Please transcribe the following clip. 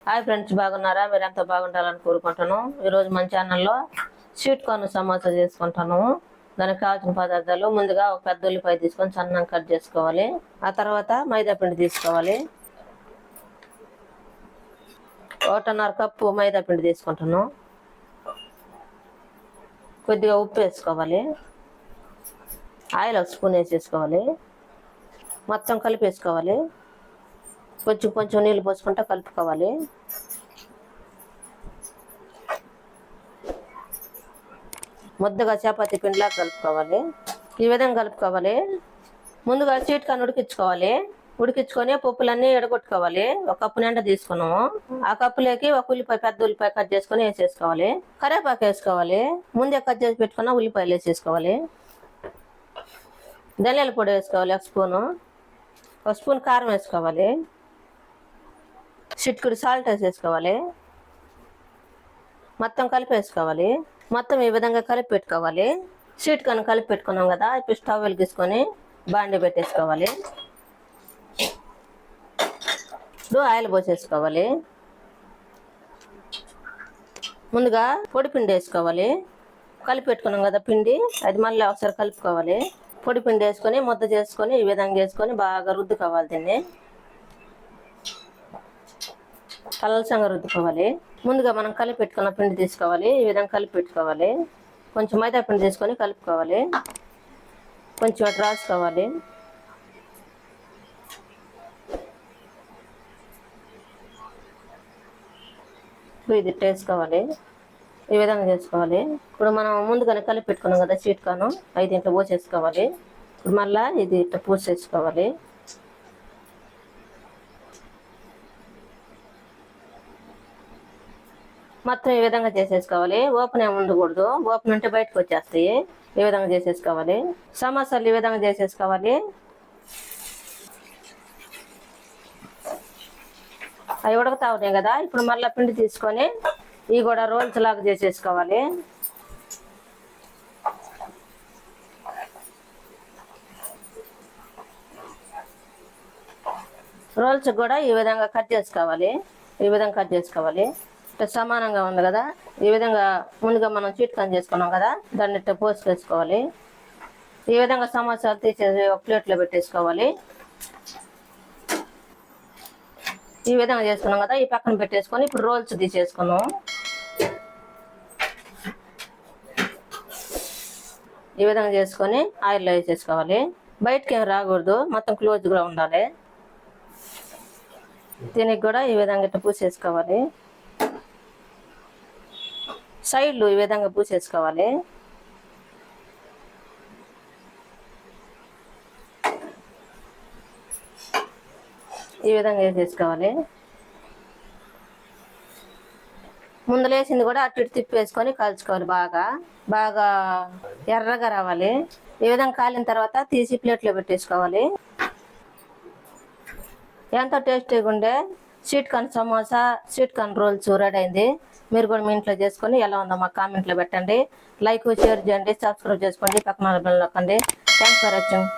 Hi friends, బాగున్నారా? మీరంతా బాగుండాలని కోరుకుంటాను. ఈరోజు మన ఛానల్లో స్వీట్ కార్న్ సమోసా చేసుకుంటాను. దానికి కావాల్సిన పదార్థాలు: ముందుగా ఒక పెద్ద ఉల్లిపాయ తీసుకొని సన్నంగా కట్ చేసుకోవాలి. ఆ తర్వాత మైదా పిండి తీసుకోవాలి. 1.5 కప్పు మైదా పిండి తీసుకుంటాను. కొద్దిగా ఉప్పు వేసుకోవాలి. ఆయిల్ 1 స్పూన్ వేసేసుకోవాలి. మొత్తం కలిపేసుకోవాలి. కొంచెం కొంచెం నీళ్ళు పోసుకుంటూ కలుపుకోవాలి. ముద్దగా చపాతీ పిండిలా కలుపుకోవాలి. ఈ విధంగా కలుపుకోవాలి. ముందుగా స్వీట్ కార్న్ ఉడికించుకొని పప్పులన్నీ ఎడగొట్టుకోవాలి. 1 కప్పు నిండా తీసుకున్నాము. ఆ కప్పులోకి ఒక పెద్ద ఉల్లిపాయ కట్ చేసుకొని వేసేసుకోవాలి. కరివేపాకు వేసుకోవాలి. ముందే కట్ చేసి పెట్టుకున్న ఉల్లిపాయలు వేసేసుకోవాలి. ధనియాల పొడి వేసుకోవాలి 1 స్పూను. 1 స్పూన్ కారం వేసుకోవాలి. చిటికెడు సాల్ట్ వేసేసుకోవాలి. మొత్తం కలిపి వేసుకోవాలి. మొత్తం ఈ విధంగా కలిపి పెట్టుకోవాలి. స్వీట్ కార్న్ కలిపి పెట్టుకున్నాం కదా, ఇప్పుడు స్టవ్ వెలిగించుకొని బాండి పెట్టేసుకోవాలి. ఇప్పుడు ఆయిల్ పోసేసుకోవాలి. ముందుగా పొడి పిండి వేసుకోవాలి. కలిపి పెట్టుకున్నాం కదా పిండి, అది మళ్ళీ ఒకసారి కలుపుకోవాలి. పొడి పిండి వేసుకొని ముద్ద చేసుకొని ఈ విధంగా వేసుకొని బాగా రుద్దుకోవాలి. దీన్ని పలచంగా రుద్దుకోవాలి. ముందుగా మనం కలిపి పెట్టుకున్న పిండి తీసుకోవాలి. ఈ విధంగా కలిపి పెట్టుకోవాలి. కొంచెం మైదా పిండి తీసుకొని కలుపుకోవాలి. కొంచెం అటు రాసుకోవాలి. ఇది వేసుకోవాలి. ఈ విధంగా చేసుకోవాలి. ఇప్పుడు మనం ముందుగానే కలిపి పెట్టుకున్నాం కదా స్వీట్ కార్న్, అది ఇంట్లో పోసేసుకోవాలి. ఇప్పుడు మళ్ళీ ఇది ఇట్లా పోసేసుకోవాలి. మొత్తం ఈ విధంగా చేసేసుకోవాలి. ఓపెన్ ఏమి ఉండకూడదు. ఓపెన్ ఉంటే బయటకు వచ్చేస్తాయి. ఈ విధంగా చేసేసుకోవాలి. సమోసాలు ఈ విధంగా చేసేసుకోవాలి. అవి ఉడకతా ఉన్నాయి కదా, ఇప్పుడు మళ్ళీ పిండి తీసుకొని ఇవి కూడా రోల్స్ లాగా చేసేసుకోవాలి. రోల్స్ కూడా ఈ విధంగా కట్ చేసుకోవాలి. ఈ విధంగా కట్ చేసుకోవాలి. సమానంగా ఉంది కదా, ఈ విధంగా ముందుగా మనం స్వీట్ కార్న్ చేసుకున్నాం కదా, దాన్ని ఇట్లా పోసేసుకోవాలి. ఈ విధంగా సమోసాలు తీసేసి ఒక ప్లేట్లో పెట్టేసుకోవాలి. ఈ విధంగా చేసుకున్నాం కదా, ఈ పక్కన పెట్టేసుకొని ఇప్పుడు రోల్స్ తీసేసుకున్నాం. ఈ విధంగా చేసుకొని ఆయిల్లో వేసేసుకోవాలి. బయటకి ఏం రాకూడదు, మొత్తం క్లోజ్గా ఉండాలి. దీనికి కూడా ఈ విధంగా ఇట్లా పూసేసుకోవాలి. సైడ్లు ఈ విధంగా పూసేసుకోవాలి. ఈ విధంగా వేసేసుకోవాలి. ముందులేసింది కూడా అటు ఇటు తిప్పేసుకొని కాల్చుకోవాలి. బాగా బాగా ఎర్రగా రావాలి. ఈ విధంగా కాలిన తర్వాత తీసి ప్లేట్లో పెట్టేసుకోవాలి. ఎంతో టేస్టీగా ఉండే sweet corn samosa, sweet corn roles ready అయింది. మీరు కూడా మీ ఇంట్లో చేసుకొని ఎలా ఉందో మాకు కామెంట్లో పెట్టండి. లైక్, షేర్ చేయండి, సబ్స్క్రైబ్ చేసుకోండి, పక్కన బెల్ నొక్కండి. Thanks for watching.